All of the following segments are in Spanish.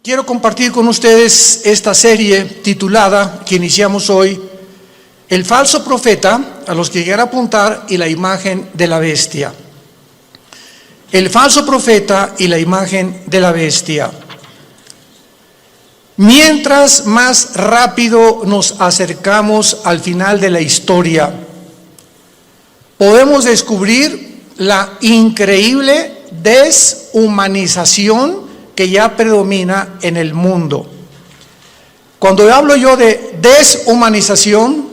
Quiero compartir con ustedes esta serie titulada, que iniciamos hoy, El falso profeta, a los que llegar a apuntar, y la imagen de la bestia. El falso profeta y la imagen de la bestia. Mientras más rápido nos acercamos al final de la historia, podemos descubrir la increíble deshumanización que ya predomina en el mundo. Cuando hablo yo de deshumanización,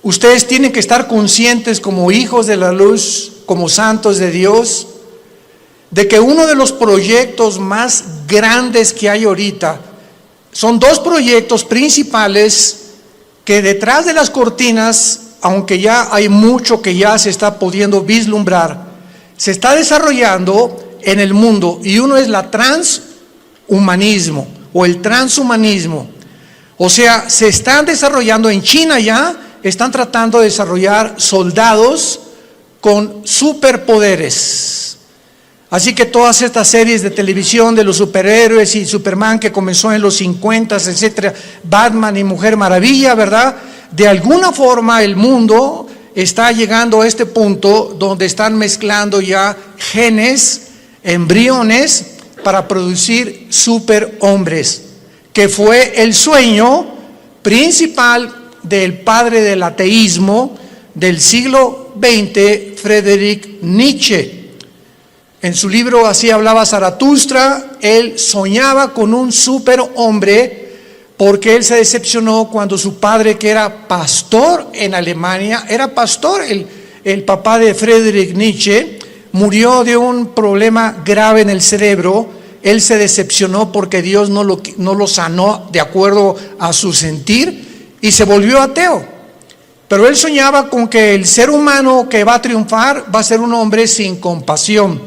ustedes tienen que estar conscientes como hijos de la luz, como santos de Dios, de que uno de los proyectos más grandes que hay ahorita son dos proyectos principales que detrás de las cortinas, aunque ya hay mucho que ya se está pudiendo vislumbrar, se está desarrollando en el mundo, y uno es la transhumanismo o el transhumanismo. O sea, se están desarrollando en China, ya están tratando de desarrollar soldados con superpoderes. Así que todas estas series de televisión de los superhéroes y Superman que comenzó en los 50, etcétera, Batman y Mujer Maravilla, ¿verdad? De alguna forma el mundo está llegando a este punto donde están mezclando ya genes, embriones, para producir superhombres, que fue el sueño principal del padre del ateísmo del siglo XX, Friedrich Nietzsche. En su libro Así hablaba Zaratustra, él soñaba con un superhombre porque él se decepcionó cuando su padre, que era pastor en Alemania, era pastor, el papá de Friedrich Nietzsche, murió de un problema grave en el cerebro. Él se decepcionó porque Dios no lo sanó de acuerdo a su sentir y se volvió ateo. Pero él soñaba con que el ser humano que va a triunfar va a ser un hombre sin compasión,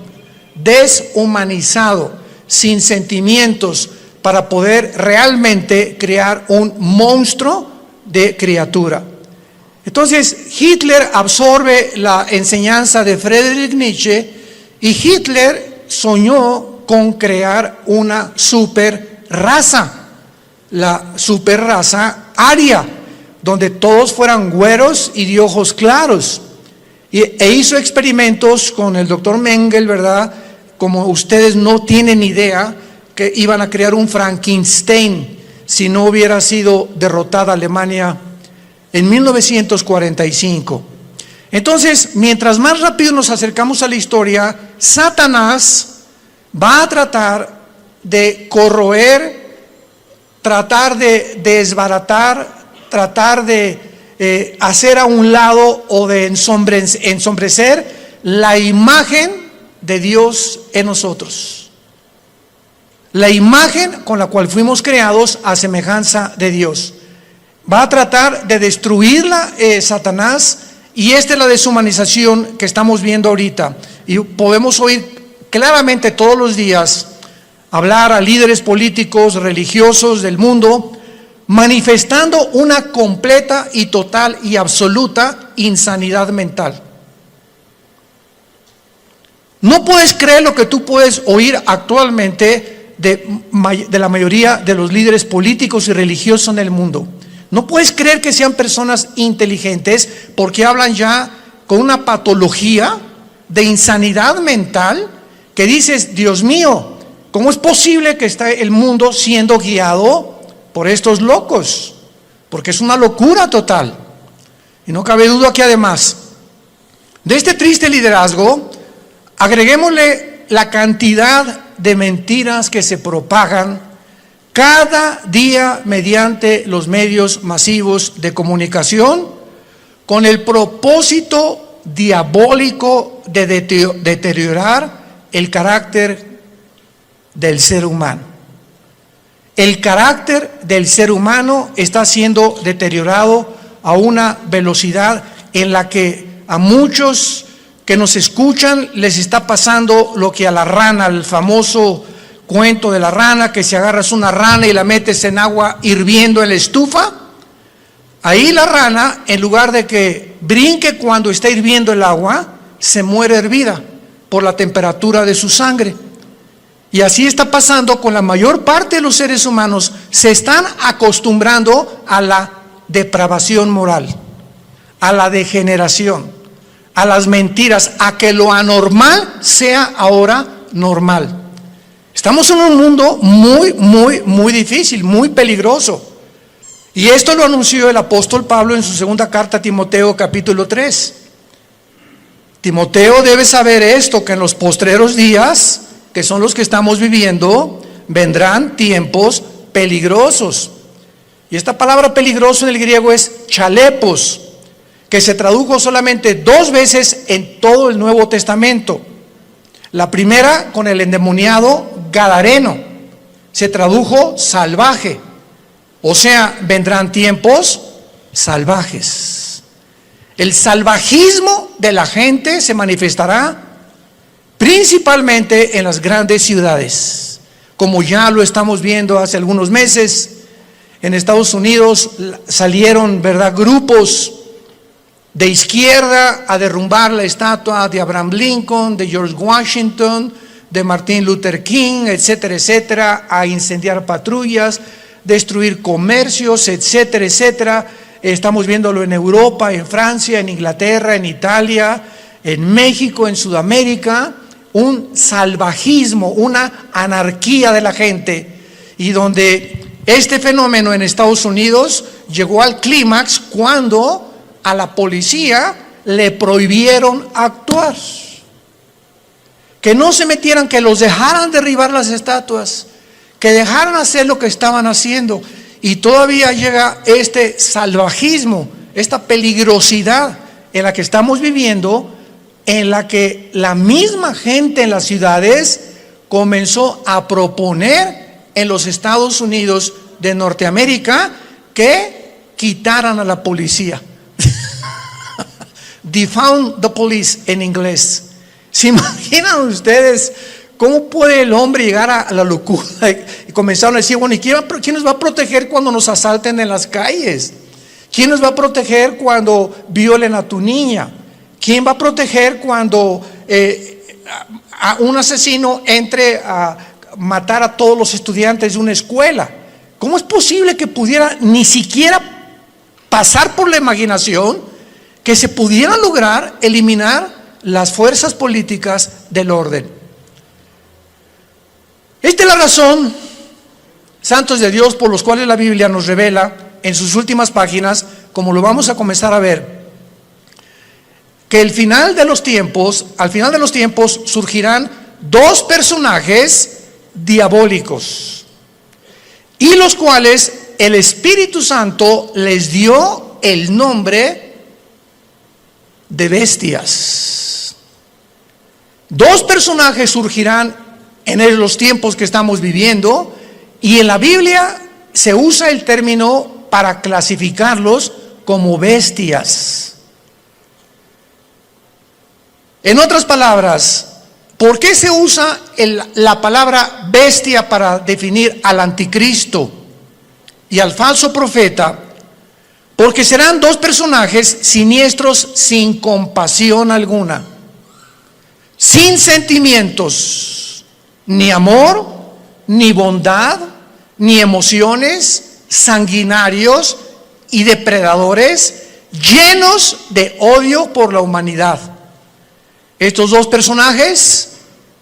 deshumanizado, sin sentimientos, para poder realmente crear un monstruo de criatura. Entonces Hitler absorbe la enseñanza de Friedrich Nietzsche y Hitler soñó con crear una super raza, la super raza aria, donde todos fueran güeros y de ojos claros. E hizo experimentos con el doctor Mengele, ¿verdad? Como ustedes no tienen idea, que iban a crear un Frankenstein si no hubiera sido derrotada Alemania en 1945. Entonces, mientras más rápido nos acercamos a la historia, Satanás va a tratar de corroer, tratar de desbaratar, tratar de hacer a un lado o de ensombrecer la imagen de Dios en nosotros. La imagen con la cual fuimos creados a semejanza de Dios. Va a tratar de destruirla Satanás, y esta es la deshumanización que estamos viendo ahorita. Y podemos oír claramente todos los días hablar a líderes políticos, religiosos del mundo, manifestando una completa y total y absoluta insanidad mental. No puedes creer lo que tú puedes oír actualmente de la mayoría de los líderes políticos y religiosos en el mundo. No puedes creer que sean personas inteligentes, porque hablan ya con una patología de insanidad mental que dices, Dios mío, ¿cómo es posible que esté el mundo siendo guiado por estos locos? Porque es una locura total. Y no cabe duda que además de este triste liderazgo, agreguémosle la cantidad de mentiras que se propagan cada día mediante los medios masivos de comunicación, con el propósito diabólico de deteriorar el carácter del ser humano. El carácter del ser humano está siendo deteriorado a una velocidad en la que a muchos que nos escuchan les está pasando lo que a la rana, el famoso cuento de la rana, que si agarras una rana y la metes en agua hirviendo en la estufa, ahí la rana, en lugar de que brinque cuando está hirviendo el agua, se muere hervida por la temperatura de su sangre. Y así está pasando con la mayor parte de los seres humanos. Se están acostumbrando a la depravación moral, a la degeneración, a las mentiras, a que lo anormal sea ahora normal. Estamos en un mundo muy difícil, muy peligroso. Y esto lo anunció el apóstol Pablo en su segunda carta a Timoteo, capítulo 3. Timoteo debe saber esto, que en los postreros días, que son los que estamos viviendo, vendrán tiempos peligrosos. Y esta palabra peligroso en el griego es chalepos, que se tradujo solamente 2 veces en todo el Nuevo Testamento. La primera con el endemoniado gadareno, se tradujo salvaje. O sea, vendrán tiempos salvajes. El salvajismo de la gente se manifestará principalmente en las grandes ciudades, como ya lo estamos viendo hace algunos meses. En Estados Unidos salieron, ¿verdad?, grupos de izquierda a derrumbar la estatua de Abraham Lincoln, de George Washington, de Martin Luther King, etcétera, etcétera, a incendiar patrullas, destruir comercios, etcétera, etcétera. Estamos viéndolo en Europa, en Francia, en Inglaterra, en Italia, en México, en Sudamérica, un salvajismo, una anarquía de la gente, y donde este fenómeno en Estados Unidos llegó al clímax cuando a la policía le prohibieron actuar, que no se metieran, que los dejaran derribar las estatuas, que dejaran hacer lo que estaban haciendo. Y todavía llega este salvajismo, esta peligrosidad en la que estamos viviendo, en la que la misma gente en las ciudades comenzó a proponer en los Estados Unidos de Norteamérica que quitaran a la policía. Defund the police en inglés. ¿Se imaginan ustedes cómo puede el hombre llegar a la locura? Y comenzaron a decir, bueno, ¿y quién nos va a proteger cuando nos asalten en las calles? ¿Quién nos va a proteger cuando violen a tu niña? ¿Quién va a proteger cuando a un asesino entre a matar a todos los estudiantes de una escuela? ¿Cómo es posible que pudiera ni siquiera pasar por la imaginación que se pudiera lograr eliminar las fuerzas políticas del orden? Esta es la razón, santos de Dios, por los cuales la Biblia nos revela en sus últimas páginas, como lo vamos a comenzar a ver, que al final de los tiempos surgirán 2 personajes diabólicos, y los cuales el Espíritu Santo les dio el nombre de bestias. 2 personajes surgirán en los tiempos que estamos viviendo, y en la Biblia se usa el término para clasificarlos como bestias. En otras palabras, ¿por qué se usa la palabra bestia para definir al anticristo y al falso profeta? Porque serán 2 personajes siniestros, sin compasión alguna, sin sentimientos, ni amor, ni bondad, ni emociones, sanguinarios y depredadores, llenos de odio por la humanidad. Estos 2 personajes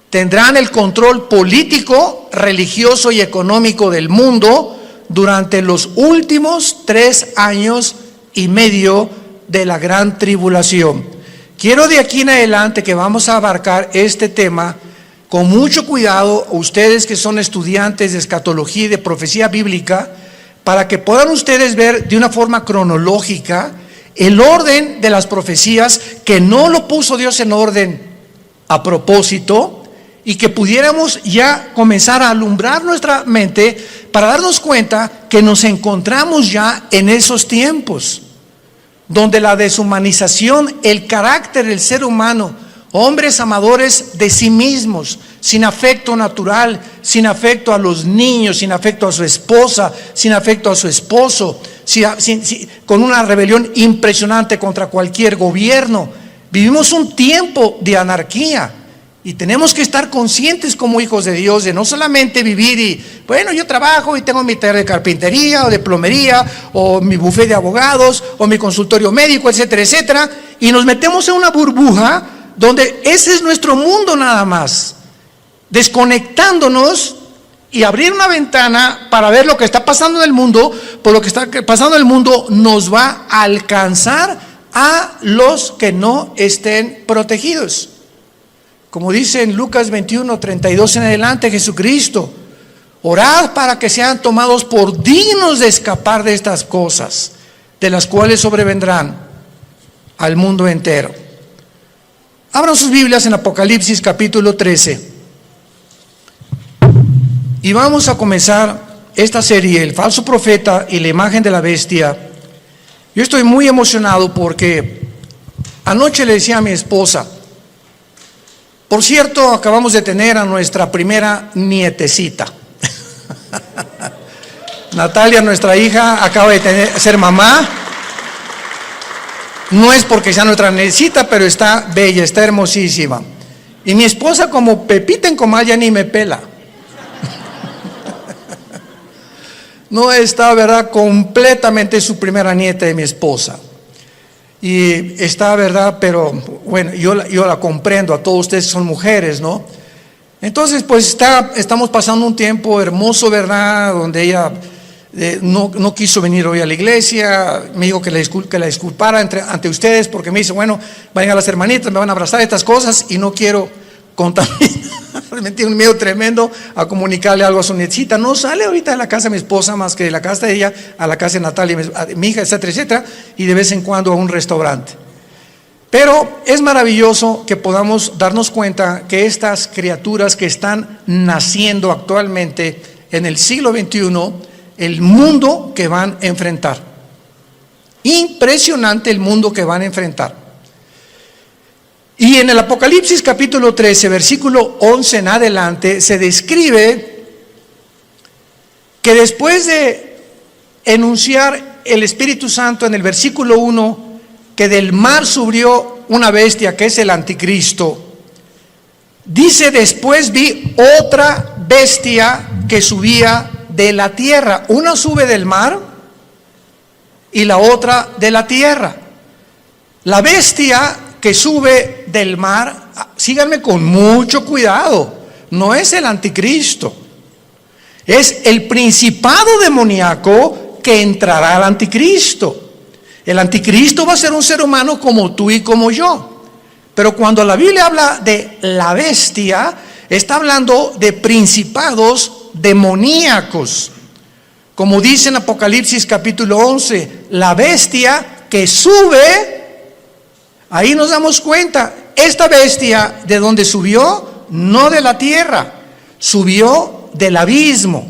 tendrán el control político, religioso y económico del mundo durante los últimos 3 años y medio de la gran tribulación. Quiero de aquí en adelante que vamos a abarcar este tema con mucho cuidado, ustedes que son estudiantes de escatología y de profecía bíblica, para que puedan ustedes ver de una forma cronológica el orden de las profecías, que no lo puso Dios en orden a propósito, y que pudiéramos ya comenzar a alumbrar nuestra mente para darnos cuenta que nos encontramos ya en esos tiempos donde la deshumanización, el carácter del ser humano, hombres amadores de sí mismos, sin afecto natural, sin afecto a los niños, sin afecto a su esposa, sin afecto a su esposo, con una rebelión impresionante contra cualquier gobierno. Vivimos un tiempo de anarquía, Y tenemos que estar conscientes como hijos de Dios de no solamente vivir y, bueno, yo trabajo y tengo mi taller de carpintería o de plomería o mi bufete de abogados o mi consultorio médico, etcétera, etcétera, y nos metemos en una burbuja donde ese es nuestro mundo nada más, desconectándonos y abrir una ventana para ver lo que está pasando en el mundo, por lo que está pasando en el mundo nos va a alcanzar a los que no estén protegidos. Como dice en Lucas 21, 32 en adelante, Jesucristo, orad para que sean tomados por dignos de escapar de estas cosas, de las cuales sobrevendrán al mundo entero. Abran sus Biblias en Apocalipsis capítulo 13. Y vamos a comenzar esta serie, el falso profeta y la imagen de la bestia. Yo estoy muy emocionado porque anoche le decía a mi esposa, por cierto, acabamos de tener a nuestra primera nietecita. Natalia, nuestra hija, acaba de ser mamá. No es porque sea nuestra nietecita, pero está bella, está hermosísima. Y mi esposa, como Pepita en comal, ya ni me pela. No está, ¿verdad?, completamente su primera nieta de mi esposa. Y está, ¿verdad?, pero bueno, yo la comprendo, a todos ustedes son mujeres, ¿no? Entonces, pues estamos pasando un tiempo hermoso, ¿verdad?, donde ella no quiso venir hoy a la iglesia, me dijo que la disculpara ante ustedes, porque me dice, bueno, vayan a las hermanitas, me van a abrazar estas cosas y no quiero contaminar. Me tiene un miedo tremendo a comunicarle algo a su nietecita. No sale ahorita de la casa de mi esposa más que de la casa de ella a la casa de Natalia, mi hija, etcétera, etcétera, y de vez en cuando a un restaurante. Pero es maravilloso que podamos darnos cuenta que estas criaturas que están naciendo actualmente en el siglo XXI, el mundo que van a enfrentar. Impresionante el mundo que van a enfrentar. Y en el Apocalipsis capítulo 13, versículo 11 en adelante, se describe que después de enunciar el Espíritu Santo en el versículo 1, que del mar subió una bestia que es el anticristo, dice, después vi otra bestia que subía de la tierra. Una sube del mar y la otra de la tierra. La bestia que sube del mar, síganme con mucho cuidado, no es el anticristo, es el principado demoníaco que entrará al anticristo. El anticristo va a ser un ser humano como tú y como yo, pero cuando la Biblia habla de la bestia, está hablando de principados demoníacos, como dice en Apocalipsis capítulo 11, la bestia que sube. Ahí nos damos cuenta, esta bestia, ¿de dónde subió? No de la tierra, subió del abismo.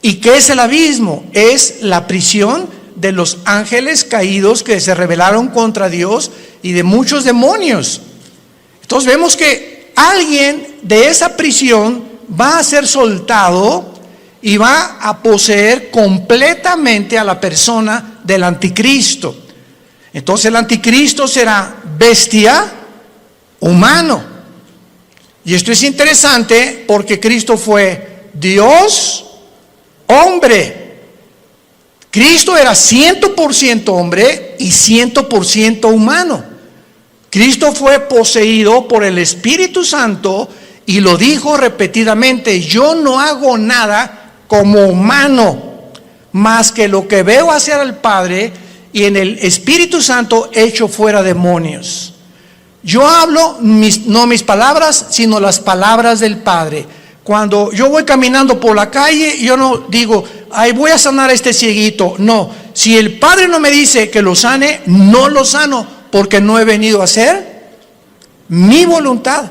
¿Y qué es el abismo? Es la prisión de los ángeles caídos que se rebelaron contra Dios y de muchos demonios. Entonces vemos que alguien de esa prisión va a ser soltado y va a poseer completamente a la persona del anticristo. Entonces el anticristo será bestia, humano. Y esto es interesante porque Cristo fue Dios, hombre. Cristo era 100% hombre y 100% humano. Cristo fue poseído por el Espíritu Santo y lo dijo repetidamente, yo no hago nada como humano, más que lo que veo hacer al Padre, y en el Espíritu Santo echo fuera demonios. Yo hablo no mis palabras, sino las palabras del Padre. Cuando yo voy caminando por la calle, yo no digo, ay, voy a sanar a este cieguito. No, si el Padre no me dice que lo sane, no lo sano, porque no he venido a hacer mi voluntad.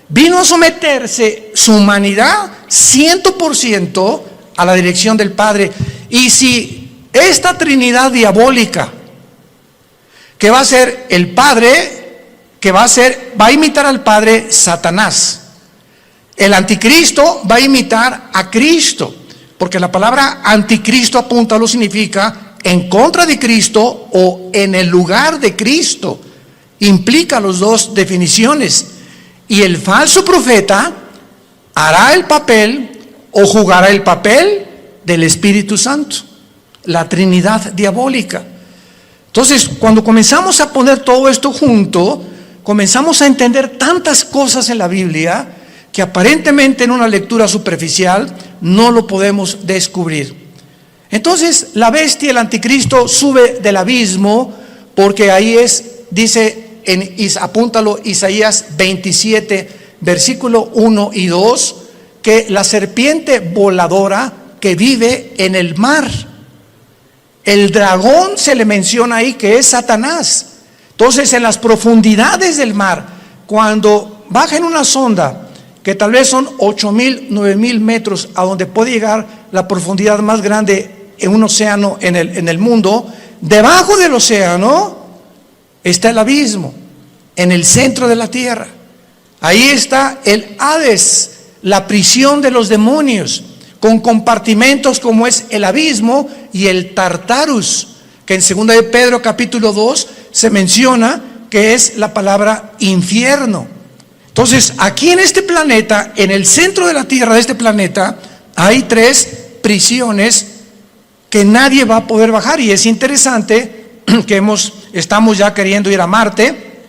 Vino a someterse su humanidad 100% a la dirección del Padre. Y si esta Trinidad diabólica, que va a ser el Padre, va a imitar al Padre Satanás. El anticristo va a imitar a Cristo, porque la palabra anticristo apúntalo significa en contra de Cristo o en el lugar de Cristo. Implica las dos definiciones. Y el falso profeta hará el papel o jugará el papel del Espíritu Santo, la Trinidad diabólica. Entonces, cuando comenzamos a poner todo esto junto, comenzamos a entender tantas cosas en la Biblia que aparentemente en una lectura superficial no lo podemos descubrir. Entonces, la bestia, el anticristo, sube del abismo, porque ahí dice, apúntalo, Isaías 27, versículo 1 y 2, que la serpiente voladora que vive en el mar. El dragón se le menciona ahí que es Satanás. Entonces, en las profundidades del mar, cuando baja en una sonda que tal vez son 8,000, 9,000 metros, a donde puede llegar la profundidad más grande en un océano en el mundo, debajo del océano está el abismo, en el centro de la tierra. Ahí está el Hades, la prisión de los demonios, con compartimentos como es el abismo y el Tartarus, que en 2 de Pedro capítulo 2 se menciona que es la palabra infierno. Entonces, aquí en este planeta, en el centro de la tierra de este planeta, hay 3 prisiones que nadie va a poder bajar. Y es interesante que estamos ya queriendo ir a Marte.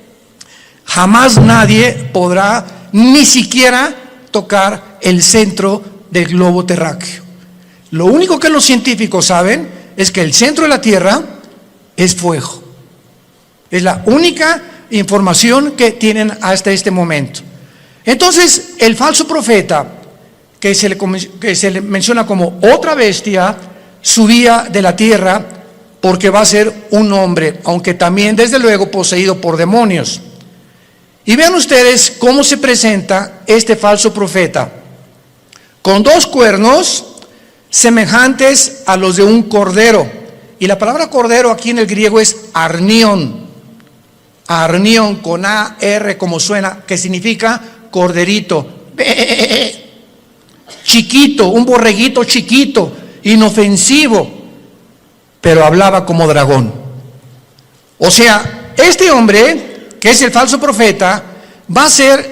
Jamás nadie podrá ni siquiera tocar el centro del globo terráqueo. Lo único que los científicos saben es que el centro de la Tierra es fuego. Es la única información que tienen hasta este momento. Entonces, el falso profeta, que se le menciona como otra bestia, subía de la tierra porque va a ser un hombre, aunque también desde luego poseído por demonios. Y vean ustedes cómo se presenta este falso profeta, con 2 cuernos semejantes a los de un cordero. Y la palabra cordero aquí en el griego es arnión. Arnión con A-R como suena, que significa corderito. Chiquito, un borreguito chiquito, inofensivo, pero hablaba como dragón. O sea, este hombre, que es el falso profeta, va a ser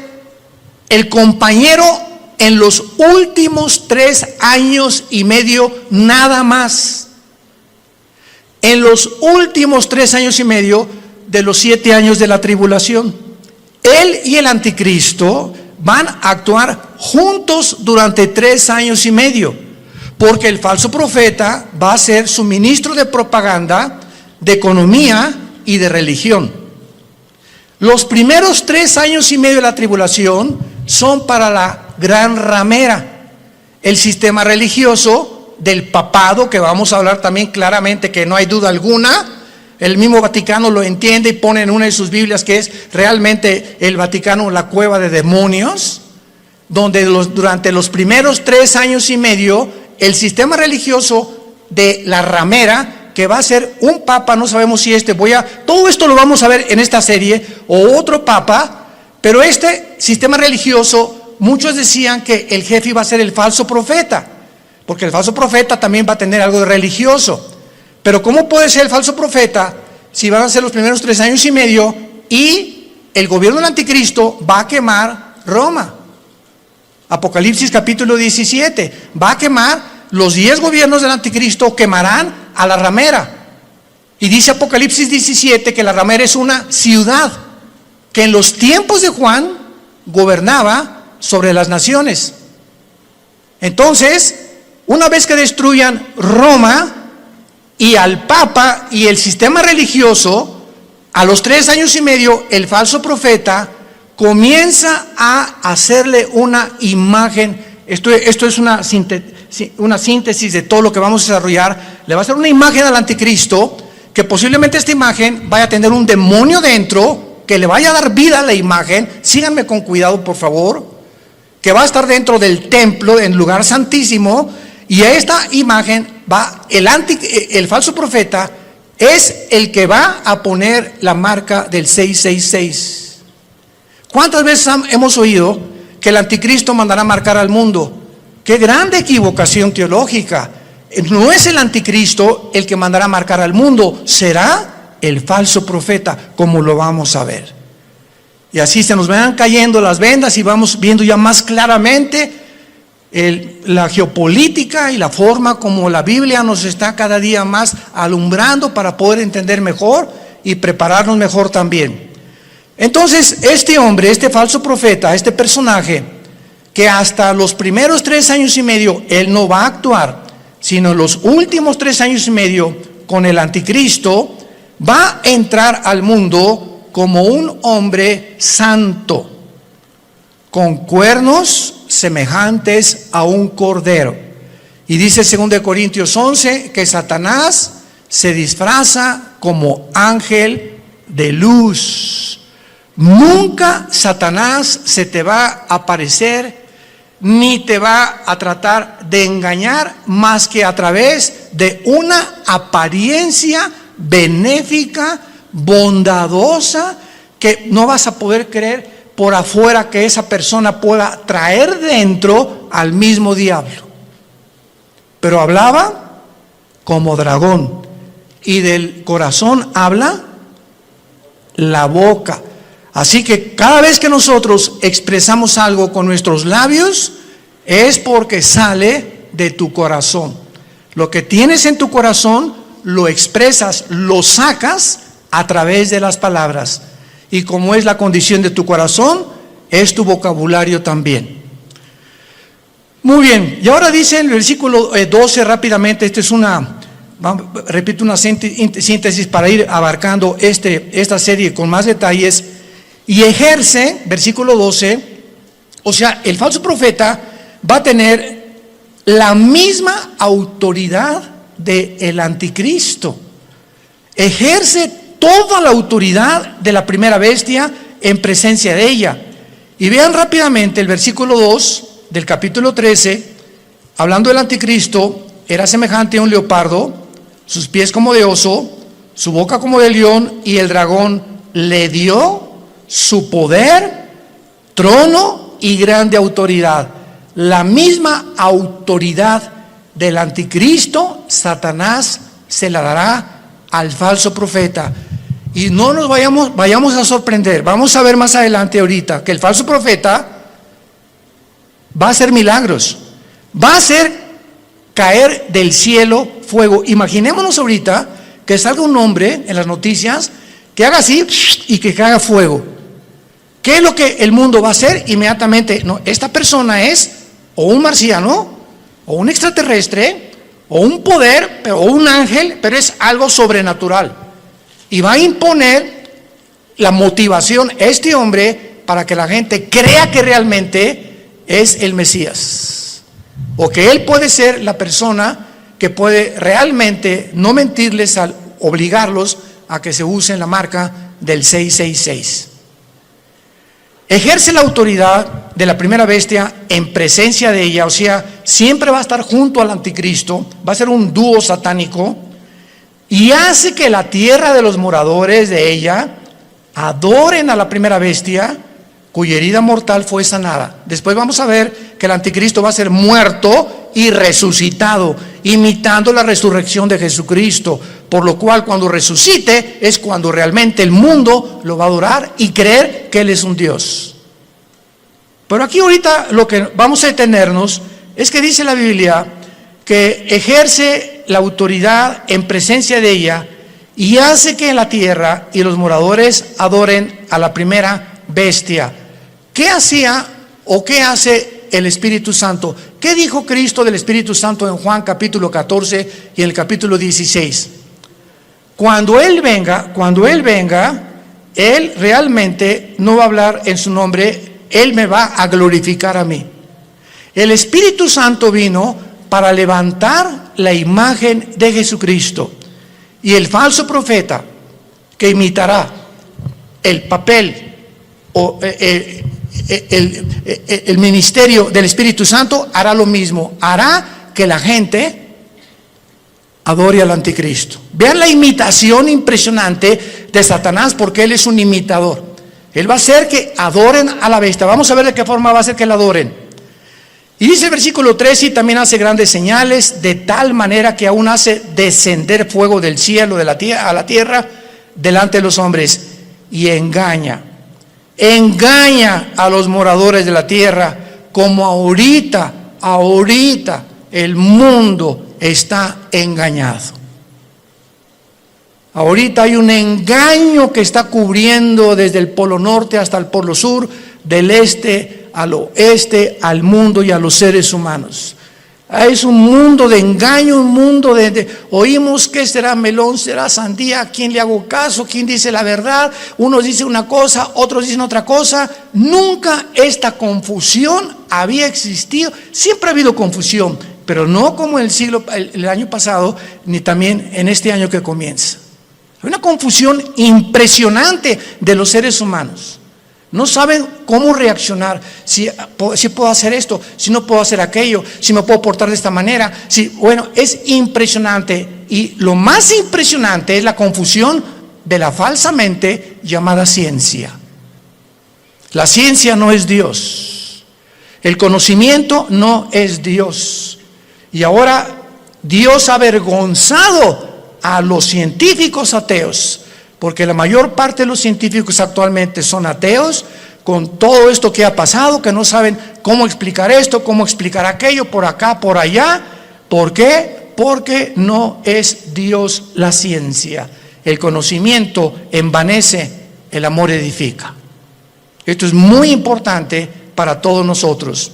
el compañero en los últimos 3 años y medio nada más. En los últimos 3 años y medio de los 7 años de la tribulación. Él y el anticristo van a actuar juntos durante 3 años y medio, porque el falso profeta va a ser su ministro de propaganda, de economía y de religión. Los primeros 3 años y medio de la tribulación son para la gran ramera, el sistema religioso del papado, que vamos a hablar también claramente, que no hay duda alguna. El mismo Vaticano lo entiende y pone en una de sus Biblias que es realmente el Vaticano la cueva de demonios, donde durante los primeros 3 años y medio el sistema religioso de la ramera, que va a ser un papa, no sabemos si todo esto lo vamos a ver en esta serie, o otro papa, pero este sistema religioso, muchos decían que el jefe iba a ser el falso profeta, porque el falso profeta también va a tener algo de religioso. Pero ¿cómo puede ser el falso profeta si van a ser los primeros 3 años y medio y el gobierno del anticristo va a quemar Roma? Apocalipsis capítulo 17, va a quemar, los 10 gobiernos del anticristo quemarán a la ramera. Y dice Apocalipsis 17 que la ramera es una ciudad que en los tiempos de Juan gobernaba sobre las naciones. Entonces, una vez que destruyan Roma y al Papa y el sistema religioso, a los 3 años y medio, el falso profeta comienza a hacerle una imagen. Esto es una síntesis de todo lo que vamos a desarrollar. Le va a hacer una imagen al anticristo, que posiblemente esta imagen vaya a tener un demonio dentro, que le vaya a dar vida a la imagen. Síganme con cuidado, por favor. Que va a estar dentro del templo, en lugar santísimo, y a esta imagen el falso profeta es el que va a poner la marca del 666. ¿Cuántas veces hemos oído que el anticristo mandará marcar al mundo? ¡Qué grande equivocación teológica! No es el anticristo el que mandará marcar al mundo, será el falso profeta, como lo vamos a ver. Y así se nos van cayendo las vendas y vamos viendo ya más claramente la geopolítica y la forma como la Biblia nos está cada día más alumbrando para poder entender mejor y prepararnos mejor también. Entonces, este hombre, este falso profeta, este personaje, que hasta los primeros 3 años y medio él no va a actuar, sino los últimos 3 años y medio con el anticristo, va a entrar al mundo como un hombre santo, con cuernos semejantes a un cordero. Y dice 2 Corintios 11 que Satanás se disfraza como ángel de luz. Nunca Satanás se te va a aparecer ni te va a tratar de engañar más que a través de una apariencia benéfica, bondadosa, que no vas a poder creer por afuera que esa persona pueda traer dentro al mismo diablo. Pero hablaba como dragón, y del corazón habla la boca. Así que cada vez que nosotros expresamos algo con nuestros labios, es porque sale de tu corazón. Lo que tienes en tu corazón, lo expresas, lo sacas a través de las palabras. Y como es la condición de tu corazón, es tu vocabulario también. Muy bien, y ahora dice en el versículo 12 rápidamente, repito una síntesis para ir abarcando esta serie con más detalles. Y ejerce, versículo 12, o sea, el falso profeta va a tener la misma autoridad del anticristo. Ejerce toda la autoridad de la primera bestia en presencia de ella. Y vean rápidamente el versículo 2 del capítulo 13, hablando del anticristo, era semejante a un leopardo, sus pies como de oso, su boca como de león, y el dragón le dio su poder, trono y grande autoridad. La misma autoridad del anticristo, Satanás se la dará al falso profeta. Y no nos vayamos a sorprender. Vamos a ver más adelante ahorita que el falso profeta va a hacer milagros, va a hacer caer del cielo fuego. Imaginémonos ahorita que salga un hombre en las noticias que haga así y que caiga fuego. ¿Qué es lo que el mundo va a hacer? Inmediatamente, no, esta persona es o un marciano, o un extraterrestre, o un poder, o un ángel, pero es algo sobrenatural. Y va a imponer la motivación a este hombre para que la gente crea que realmente es el Mesías, o que él puede ser la persona que puede realmente no mentirles al obligarlos a que se usen la marca del 666. Ejerce la autoridad de la primera bestia en presencia de ella, o sea, siempre va a estar junto al anticristo, va a ser un dúo satánico, y hace que la tierra de los moradores de ella adoren a la primera bestia, cuya herida mortal fue sanada. Después vamos a ver que el anticristo va a ser muerto y resucitado, imitando la resurrección de Jesucristo, por lo cual cuando resucite es cuando realmente el mundo lo va a adorar y creer que Él es un Dios. Pero aquí ahorita lo que vamos a detenernos es que dice la Biblia que ejerce la autoridad en presencia de ella y hace que en la tierra y los moradores adoren a la primera bestia. ¿Qué hacía o qué hace el Espíritu Santo? ¿Qué dijo Cristo del Espíritu Santo en Juan capítulo 14 y en el capítulo 16? Cuando Él venga, Él realmente no va a hablar en su nombre, Él me va a glorificar a mí. El Espíritu Santo vino para levantar la imagen de Jesucristo. Y el falso profeta que imitará el papel o el ministerio del Espíritu Santo hará lo mismo, hará que la gente adore al anticristo. Vean la imitación impresionante de Satanás, porque él es un imitador. Él va a hacer que adoren a la bestia. Vamos a ver de qué forma va a hacer que la adoren. Y dice el versículo 13, y también hace grandes señales, de tal manera que aún hace descender fuego del cielo a la tierra delante de los hombres, y engaña engaña a los moradores de la tierra, como ahorita el mundo está engañado. Ahorita hay un engaño que está cubriendo desde el polo norte hasta el polo sur, del este al oeste, al mundo y a los seres humanos. Es un mundo de engaño, un mundo oímos que será melón, será sandía, ¿a quién le hago caso? ¿Quién dice la verdad? Unos dicen una cosa, otros dicen otra cosa. Nunca esta confusión había existido. Siempre ha habido confusión, pero no como el año pasado, ni también en este año que comienza. Hay una confusión impresionante de los seres humanos. No saben cómo reaccionar, si puedo hacer esto, si no puedo hacer aquello, si me puedo portar de esta manera. Bueno, es impresionante, y lo más impresionante es la confusión de la falsamente llamada ciencia. La ciencia no es Dios, el conocimiento no es Dios, y ahora Dios ha avergonzado a los científicos ateos, porque la mayor parte de los científicos actualmente son ateos, con todo esto que ha pasado, que no saben cómo explicar esto, cómo explicar aquello, por acá, por allá. ¿Por qué? Porque no es Dios la ciencia. El conocimiento envanece, el amor edifica. Esto es muy importante para todos nosotros.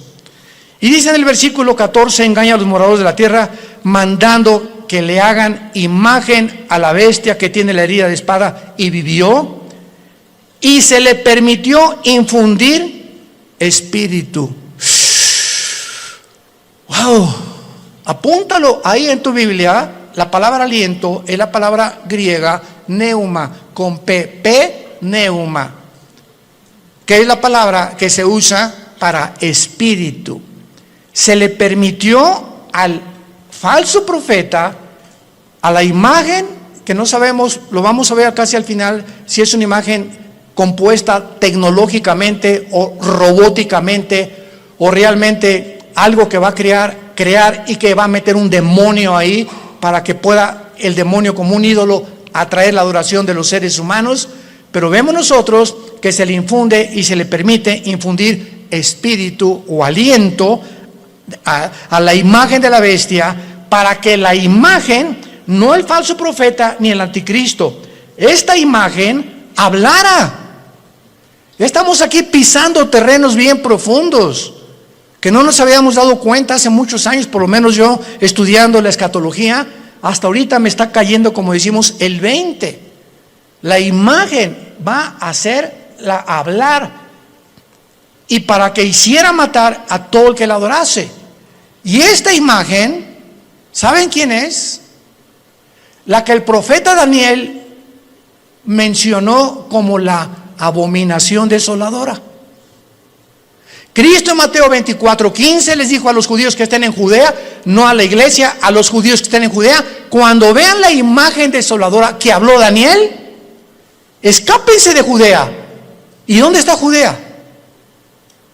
Y dice en el versículo 14, engaña a los moradores de la tierra, mandando que le hagan imagen a la bestia que tiene la herida de espada y vivió, y se le permitió infundir espíritu. ¡Wow! Apúntalo ahí en tu Biblia. La palabra aliento es la palabra griega neuma, con P, neuma, que es la palabra que se usa para espíritu. Se le permitió al falso profeta, a la imagen que no sabemos, lo vamos a ver casi al final, si es una imagen compuesta tecnológicamente o robóticamente, o realmente algo que va a crear y que va a meter un demonio ahí para que pueda el demonio como un ídolo atraer la adoración de los seres humanos. Pero vemos nosotros que se le infunde y se le permite infundir espíritu o aliento a la imagen de la bestia, para que la imagen, no el falso profeta ni el anticristo, esta imagen hablara. Estamos aquí pisando terrenos bien profundos que no nos habíamos dado cuenta hace muchos años, por lo menos yo estudiando la escatología, hasta ahorita me está cayendo, como decimos, el 20. La imagen va a hacerla hablar, y para que hiciera matar a todo el que la adorase. Y esta imagen, ¿saben quién es? La que el profeta Daniel mencionó como la abominación desoladora. Cristo en Mateo 24:15 les dijo a los judíos que estén en Judea, no a la iglesia, a los judíos que estén en Judea: cuando vean la imagen desoladora que habló Daniel, escápense de Judea. ¿Y dónde está Judea?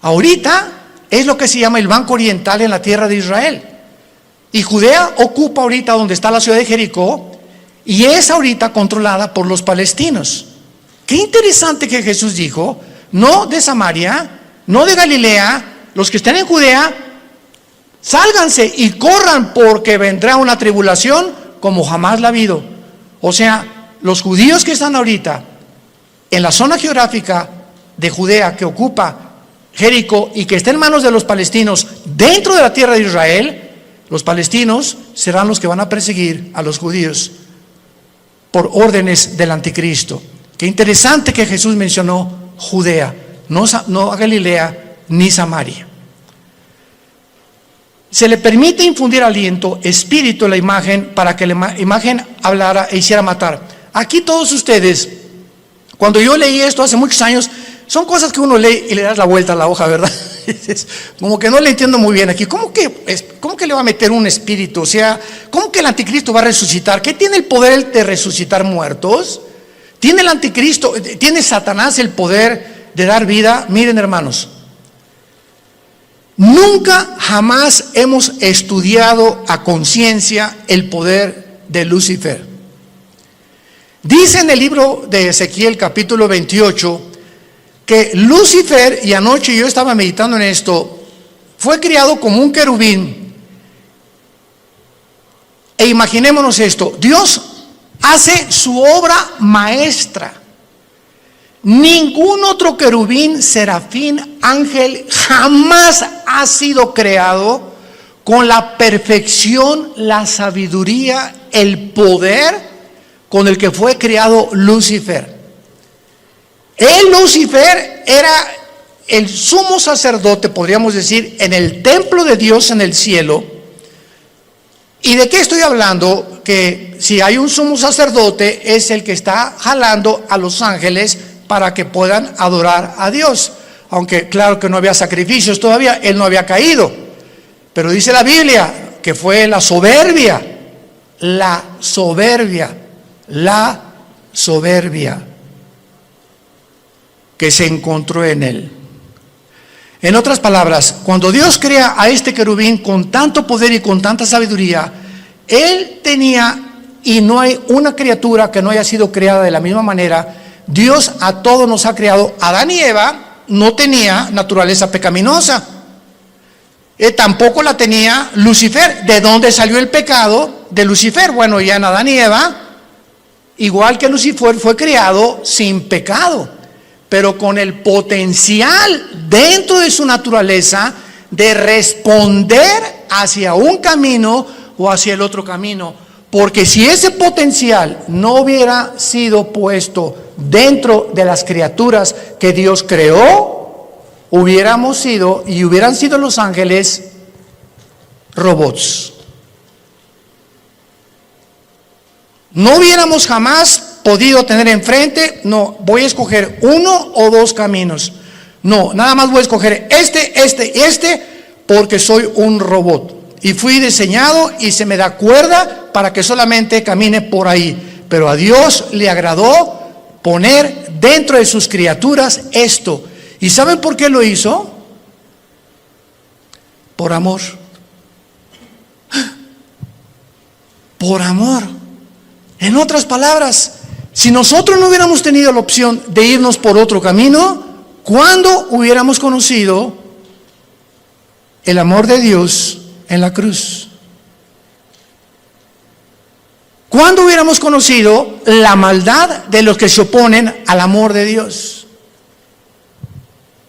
Ahorita es lo que se llama el Banco Oriental en la tierra de Israel. Y Judea ocupa ahorita donde está la ciudad de Jericó, y es ahorita controlada por los palestinos. Qué interesante que Jesús dijo: no de Samaria, no de Galilea, los que estén en Judea, sálganse y corran, porque vendrá una tribulación como jamás la ha habido. O sea, los judíos que están ahorita en la zona geográfica de Judea, que ocupa Jericó y que está en manos de los palestinos dentro de la tierra de Israel, los palestinos serán los que van a perseguir a los judíos por órdenes del anticristo. Qué interesante que Jesús mencionó Judea, no a Galilea ni Samaria. Se le permite infundir aliento, espíritu, a la imagen, para que la imagen hablara e hiciera matar. Aquí todos ustedes, cuando yo leí esto hace muchos años, son cosas que uno lee y le das la vuelta a la hoja, ¿verdad? Como que no le entiendo muy bien aquí. ¿Cómo que le va a meter un espíritu? O sea, ¿cómo que el anticristo va a resucitar? ¿Qué tiene el poder de resucitar muertos? ¿Tiene el anticristo, tiene Satanás el poder de dar vida? Miren, hermanos, nunca jamás hemos estudiado a conciencia el poder de Lucifer. Dice en el libro de Ezequiel capítulo 28 que Lucifer, y anoche yo estaba meditando en esto, fue criado como un querubín. E imaginémonos esto, Dios hace su obra maestra. Ningún otro querubín, serafín, ángel jamás ha sido creado con la perfección, la sabiduría, el poder con el que fue creado Lucifer. Lucifer era el sumo sacerdote, podríamos decir, en el templo de Dios en el cielo. ¿Y de qué estoy hablando? Que si hay un sumo sacerdote, es el que está jalando a los ángeles para que puedan adorar a Dios. Aunque claro que no había sacrificios todavía, él no había caído. Pero dice la Biblia que fue la soberbia que se encontró en él. En otras palabras, cuando Dios crea a este querubín con tanto poder y con tanta sabiduría, él tenía, y no hay una criatura que no haya sido creada de la misma manera. Dios a todos nos ha creado. Adán y Eva no tenía naturaleza pecaminosa. Tampoco la tenía Lucifer. ¿De dónde salió el pecado de Lucifer? Bueno, ya en Adán y Eva, igual que Lucifer, fue creado sin pecado, pero con el potencial dentro de su naturaleza de responder hacia un camino o hacia el otro camino. Porque si ese potencial no hubiera sido puesto dentro de las criaturas que Dios creó, hubiéramos sido y hubieran sido los ángeles robots. No hubiéramos jamás podido tener enfrente, no, voy a escoger uno o dos caminos. No, nada más voy a escoger este, porque soy un robot. Y fui diseñado y se me da cuerda para que solamente camine por ahí. Pero a Dios le agradó poner dentro de sus criaturas esto. ¿Y saben por qué lo hizo? Por amor. Por amor. En otras palabras, si nosotros no hubiéramos tenido la opción de irnos por otro camino, ¿cuándo hubiéramos conocido el amor de Dios en la cruz? ¿Cuándo hubiéramos conocido la maldad de los que se oponen al amor de Dios?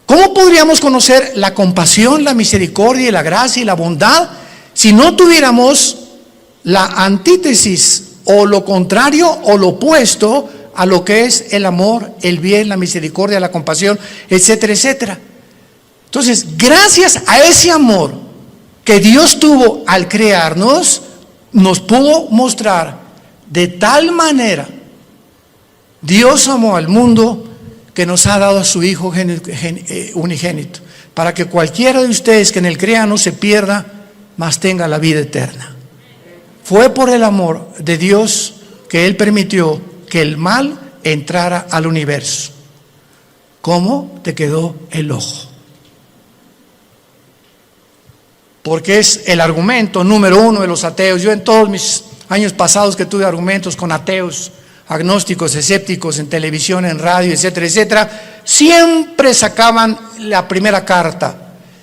¿Cómo podríamos conocer la compasión, la misericordia, la gracia y la bondad si no tuviéramos la antítesis o lo contrario o lo opuesto a lo que es el amor, el bien, la misericordia, la compasión, etcétera, etcétera? Entonces, gracias a ese amor que Dios tuvo al crearnos, nos pudo mostrar de tal manera. Dios amó al mundo que nos ha dado a su Hijo unigénito, para que cualquiera de ustedes que en él crea no se pierda, mas tenga la vida eterna. Fue por el amor de Dios que él permitió que el mal entrara al universo. ¿Cómo te quedó el ojo? Porque es el argumento número uno de los ateos. Yo en todos mis años pasados que tuve argumentos con ateos, agnósticos, escépticos, en televisión, en radio, etcétera, etcétera, siempre sacaban la primera carta.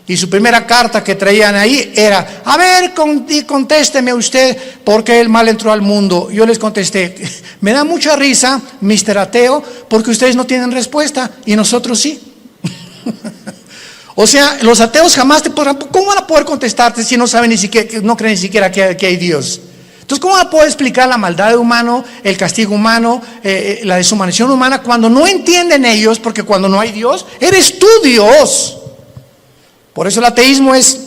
Y su primera carta que traían ahí era: a ver, contésteme usted, ¿por qué el mal entró al mundo? Yo les contesté: me da mucha risa, Mr. Ateo, porque ustedes no tienen respuesta y nosotros sí. O sea, los ateos jamás te podrán, ¿cómo van a poder contestarte si no saben ni siquiera, no creen ni siquiera que hay Dios? Entonces, ¿cómo van a poder explicar la maldad humana, el castigo humano, la deshumanización humana, cuando no entienden ellos? Porque cuando no hay Dios, eres tú Dios. Por eso el ateísmo es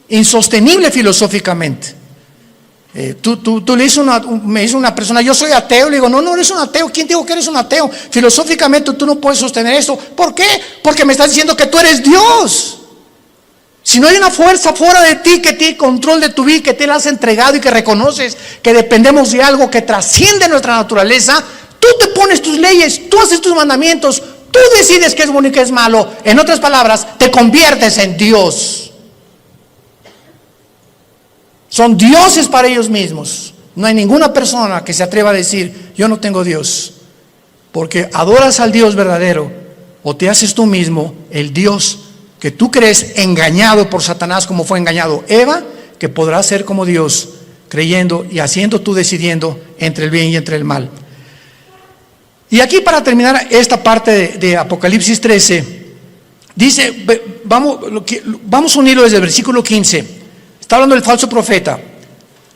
insostenible filosóficamente. Tú le dices me dice una persona: yo soy ateo. Le digo: no eres un ateo. ¿Quién dijo que eres un ateo? Filosóficamente tú no puedes sostener eso. ¿Por qué? Porque me estás diciendo que tú eres Dios. Si no hay una fuerza fuera de ti que tiene control de tu vida, que te la has entregado y que reconoces que dependemos de algo que trasciende nuestra naturaleza, tú te pones tus leyes, tú haces tus mandamientos, tú decides qué es bueno y qué es malo. En otras palabras, te conviertes en Dios. Son dioses para ellos mismos. No hay ninguna persona que se atreva a decir: yo no tengo Dios, porque adoras al Dios verdadero o te haces tú mismo el Dios que tú crees, engañado por Satanás como fue engañado Eva, que podrás ser como Dios, creyendo y haciendo tú decidiendo entre el bien y entre el mal. Y aquí, para terminar esta parte de Apocalipsis 13, dice, vamos a unirlo desde el versículo 15. Está hablando del falso profeta.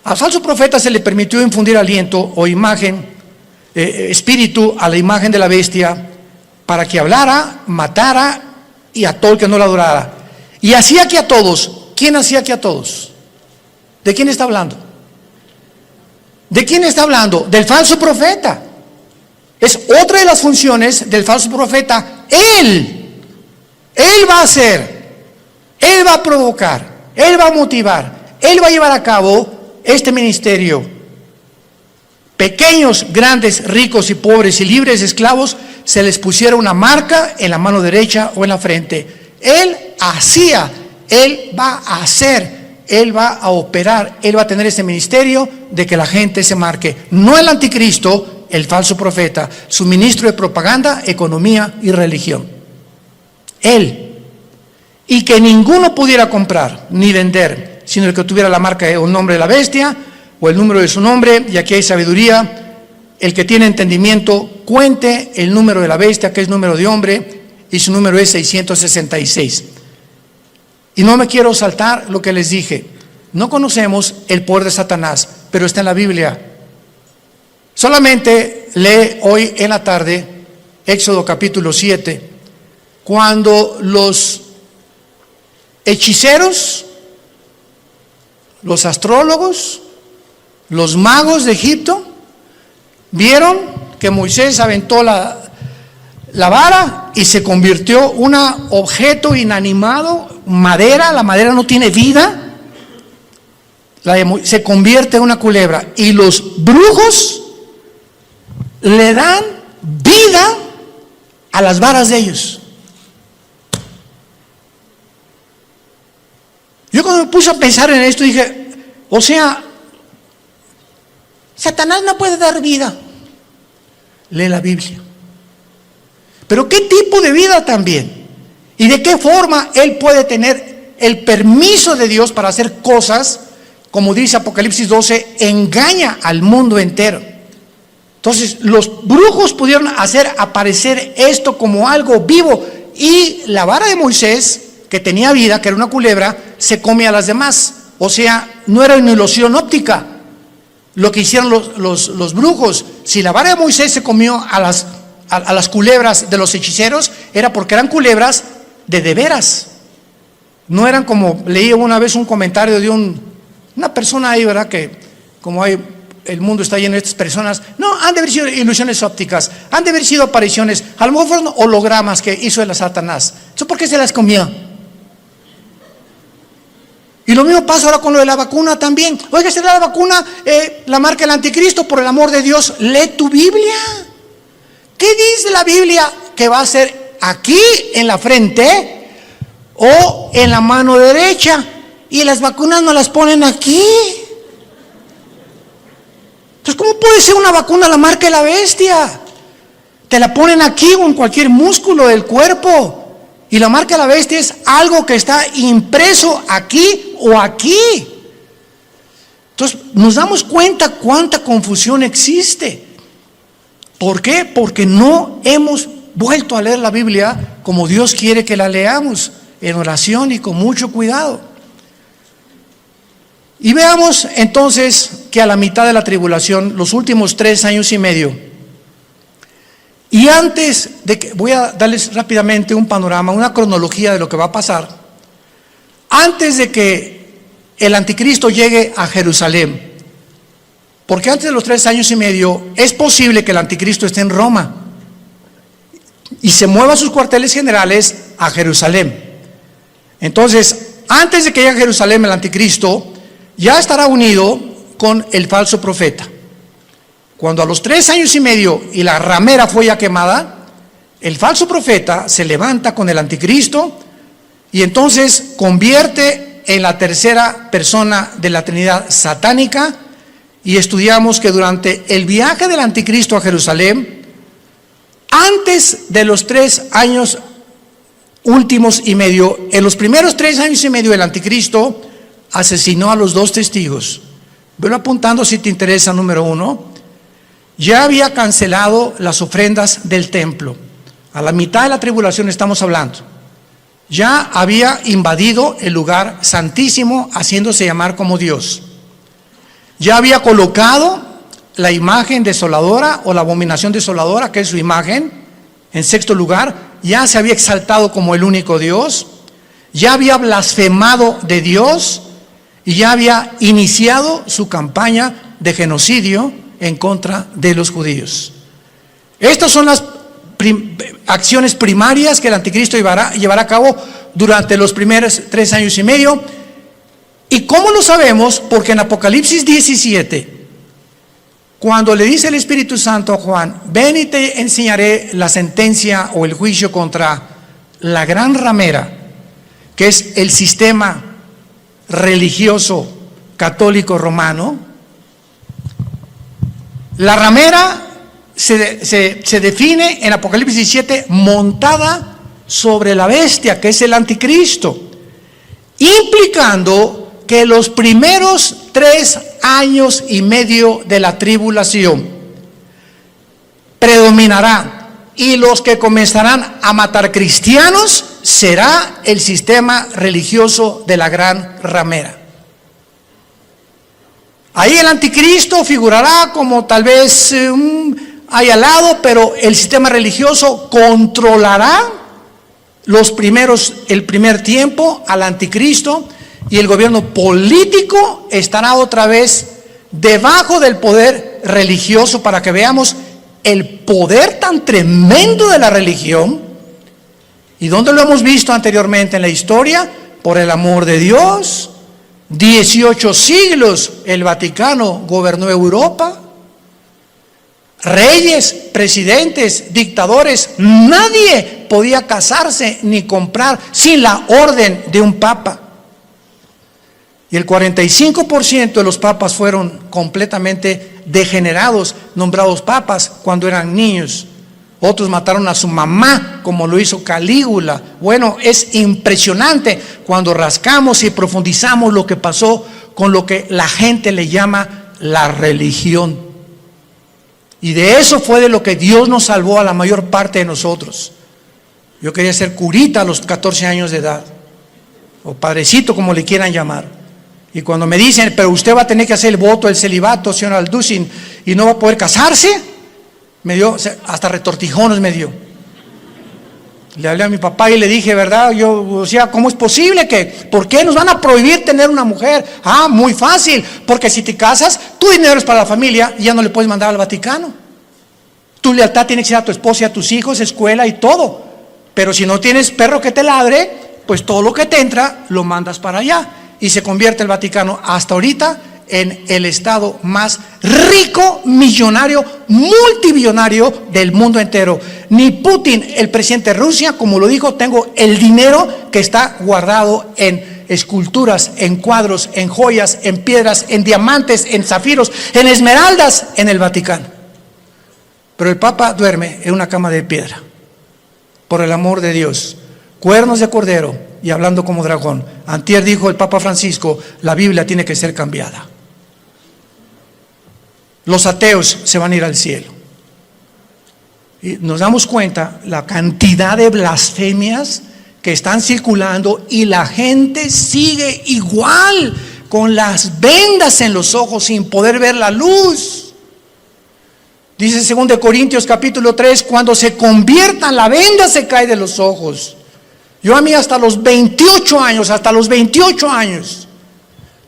Al falso profeta se le permitió infundir aliento o imagen, espíritu a la imagen de la bestia, para que hablara, matara y a todo el que no la adorara. Y hacía que a todos. ¿Quién hacía que a todos? ¿De quién está hablando? ¿De quién está hablando? Del falso profeta. Es otra de las funciones del falso profeta. Él va a hacer, Él va a provocar, Él va a motivar, Él va a llevar a cabo este ministerio. Pequeños, grandes, ricos y pobres y libres, esclavos, se les pusiera una marca en la mano derecha o en la frente. Él hacía, Él va a hacer, Él va a operar, Él va a tener ese ministerio de que la gente se marque. No el anticristo, el falso profeta, su ministro de propaganda, economía y religión. Él. Y que ninguno pudiera comprar ni vender, sino el que tuviera la marca o el nombre de la bestia o el número de su nombre. Y aquí hay sabiduría. El que tiene entendimiento, cuente el número de la bestia, que es número de hombre, y su número es 666. Y no me quiero saltar lo que les dije. No conocemos el poder de Satanás, pero está en la Biblia. Solamente lee hoy en la tarde Éxodo capítulo 7, cuando los hechiceros, los astrólogos, los magos de Egipto vieron que Moisés aventó la vara y se convirtió en un objeto inanimado, madera. La madera no tiene vida, se convierte en una culebra, y los brujos le dan vida a las varas de ellos. Yo cuando me puse a pensar en esto dije, o sea, Satanás no puede dar vida. Lee la Biblia. Pero ¿qué tipo de vida también? ¿Y de qué forma él puede tener el permiso de Dios para hacer cosas? Como dice Apocalipsis 12, engaña al mundo entero. Entonces los brujos pudieron hacer aparecer esto como algo vivo, y la vara de Moisés, que tenía vida, que era una culebra, se come a las demás. O sea, no era una ilusión óptica lo que hicieron los brujos. Si la vara de Moisés se comió a las culebras de los hechiceros, era porque eran culebras de veras. No eran como, leí una vez un comentario de una persona ahí, ¿verdad? Que como el mundo está lleno de estas personas, no, han de haber sido ilusiones ópticas, han de haber sido apariciones, a lo mejor fueron hologramas que hizo el Satanás. ¿Eso por qué se las comió? Y lo mismo pasa ahora con lo de la vacuna también. Oiga, ¿será la vacuna la marca del anticristo? Por el amor de Dios, lee tu Biblia. ¿Qué dice la Biblia que va a ser aquí en la frente o en la mano derecha? Y las vacunas no las ponen aquí. Entonces, ¿cómo puede ser una vacuna la marca de la bestia? Te la ponen aquí o en cualquier músculo del cuerpo. Y la marca de la bestia es algo que está impreso aquí o aquí. Entonces nos damos cuenta cuánta confusión existe. ¿Por qué? Porque no hemos vuelto a leer la Biblia como Dios quiere que la leamos, en oración y con mucho cuidado. Y veamos entonces que a la mitad de la tribulación, los últimos 3 años y medio, y antes de que, voy a darles rápidamente un panorama, una cronología de lo que va a pasar. Antes de que el anticristo llegue a Jerusalén, porque antes de los 3 años y medio es posible que el anticristo esté en Roma y se mueva sus cuarteles generales a Jerusalén. Entonces, antes de que llegue a Jerusalén el anticristo, ya estará unido con el falso profeta. Cuando a los 3 años y medio y la ramera fue ya quemada, el falso profeta se levanta con el anticristo y entonces convierte en la tercera persona de la Trinidad satánica. Y estudiamos que durante el viaje del anticristo a Jerusalén, Antes de los 3 años últimos y medio, en los primeros 3 años y medio, el anticristo asesinó a los 2 testigos. Velo apuntando si te interesa. Número 1, ya había cancelado las ofrendas del templo. A la mitad de la tribulación estamos hablando. Ya había invadido el lugar santísimo, haciéndose llamar como Dios. Ya había colocado la imagen desoladora o la abominación desoladora, que es su imagen, en 6º lugar. Ya se había exaltado como el único Dios. Ya había blasfemado de Dios y ya había iniciado su campaña de genocidio en contra de los judíos. Estas son las acciones primarias que el anticristo llevará a cabo durante los primeros 3 años y medio. ¿Y cómo lo sabemos? Porque en Apocalipsis 17, cuando le dice el Espíritu Santo a Juan: ven y te enseñaré la sentencia o el juicio contra la gran ramera, que es el sistema religioso católico romano. La ramera se define en Apocalipsis 17 montada sobre la bestia, que es el anticristo, implicando que los primeros 3 años y medio de la tribulación predominará, y los que comenzarán a matar cristianos será el sistema religioso de la gran ramera. Ahí el anticristo figurará como tal vez ahí al lado, pero el sistema religioso controlará el primer tiempo al anticristo, y el gobierno político estará otra vez debajo del poder religioso, para que veamos el poder tan tremendo de la religión. ¿Y dónde lo hemos visto anteriormente en la historia? Por el amor de Dios, 18 siglos el Vaticano gobernó Europa. Reyes, presidentes, dictadores, nadie podía casarse ni comprar sin la orden de un papa. Y el 45% de los papas fueron completamente degenerados, nombrados papas cuando eran niños. Otros mataron a su mamá, como lo hizo Calígula. Bueno, es impresionante cuando rascamos y profundizamos lo que pasó con lo que la gente le llama la religión. Y de eso fue de lo que Dios nos salvó a la mayor parte de nosotros. Yo quería ser curita a los 14 años de edad, o padrecito, como le quieran llamar. Y cuando me dicen: pero usted va a tener que hacer el voto del celibato, señor Alducin, y no va a poder casarse, me dio, hasta retortijones me dio. Le hablé a mi papá y le dije: ¿verdad? Yo decía: ¿cómo es posible que? ¿Por qué nos van a prohibir tener una mujer? Ah, muy fácil, porque si te casas, tu dinero es para la familia y ya no le puedes mandar al Vaticano. Tu lealtad tiene que ser a tu esposa y a tus hijos, escuela y todo. Pero si no tienes perro que te ladre, pues todo lo que te entra lo mandas para allá. Y se convierte el Vaticano hasta ahorita en el estado más rico, millonario, multibillonario del mundo entero. Ni Putin, el presidente de Rusia, como lo dijo: tengo el dinero que está guardado en esculturas, en cuadros, en joyas, en piedras, en diamantes, en zafiros, en esmeraldas, en el Vaticano. Pero el Papa duerme en una cama de piedra, por el amor de Dios. Cuernos de cordero y hablando como dragón. Antier dijo el Papa Francisco: la Biblia tiene que ser cambiada. Los ateos se van a ir al cielo. Y nos damos cuenta la cantidad de blasfemias que están circulando, y la gente sigue igual, con las vendas en los ojos, sin poder ver la luz. Dice 2 Corintios capítulo 3: cuando se conviertan, la venda se cae de los ojos. Yo a mí hasta los 28 años,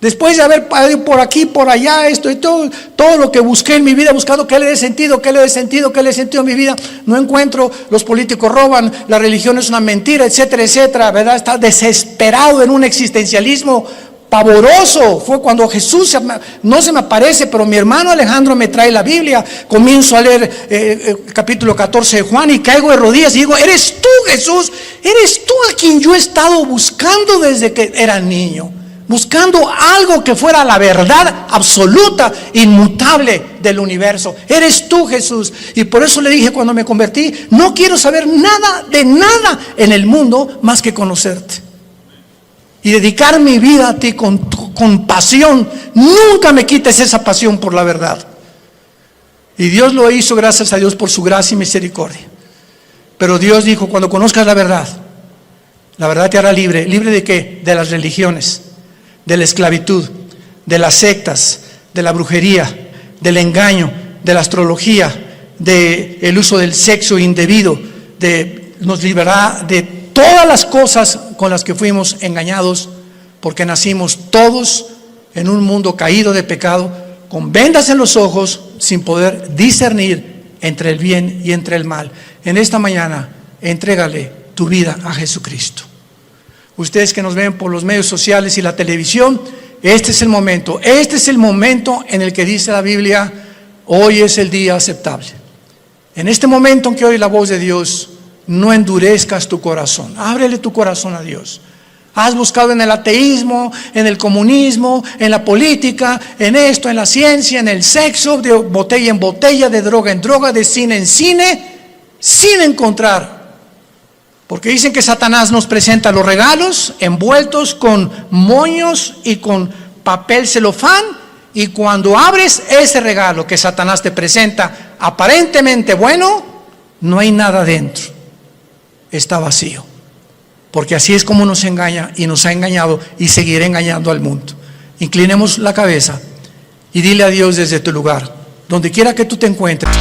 después de haber ido por aquí, por allá, esto y todo lo que busqué en mi vida, buscando qué le dé sentido a mi vida, no encuentro. Los políticos roban, la religión es una mentira, etcétera, etcétera, ¿verdad? Está desesperado en un existencialismo pavoroso. Fue cuando Jesús no se me aparece, pero mi hermano Alejandro me trae la Biblia. Comienzo a leer capítulo 14 de Juan y caigo de rodillas y digo: eres tú, Jesús, eres tú a quien yo he estado buscando desde que era niño. buscando algo que fuera la verdad absoluta, inmutable del universo. Eres tú, Jesús. Y por eso le dije cuando me convertí, no quiero saber nada de nada en el mundo más que conocerte. Y dedicar mi vida a ti con pasión. Nunca me quites esa pasión por la verdad. Y Dios lo hizo, gracias a Dios, por su gracia y misericordia. Pero Dios dijo, cuando conozcas la verdad te hará libre. ¿Libre de qué? De las religiones, de la esclavitud, de las sectas, de la brujería, del engaño, de la astrología, del uso del sexo indebido, nos librará de todas las cosas con las que fuimos engañados, porque nacimos todos en un mundo caído de pecado, con vendas en los ojos, sin poder discernir entre el bien y entre el mal. En esta mañana, entrégale tu vida a Jesucristo. Ustedes que nos ven por los medios sociales y la televisión, este es el momento en el que dice la Biblia, hoy es el día aceptable. En este momento en que oye la voz de Dios, no endurezcas tu corazón, ábrele tu corazón a Dios. Has buscado en el ateísmo, en el comunismo, en la política, en esto, en la ciencia, en el sexo, de botella en botella, de droga en droga, de cine en cine, sin encontrar. Porque dicen que Satanás nos presenta los regalos envueltos con moños y con papel celofán, y cuando abres ese regalo que Satanás te presenta, aparentemente bueno, no hay nada dentro, está vacío. Porque así es como nos engaña y nos ha engañado y seguirá engañando al mundo. Inclinemos la cabeza y dile a Dios desde tu lugar, donde quiera que tú te encuentres.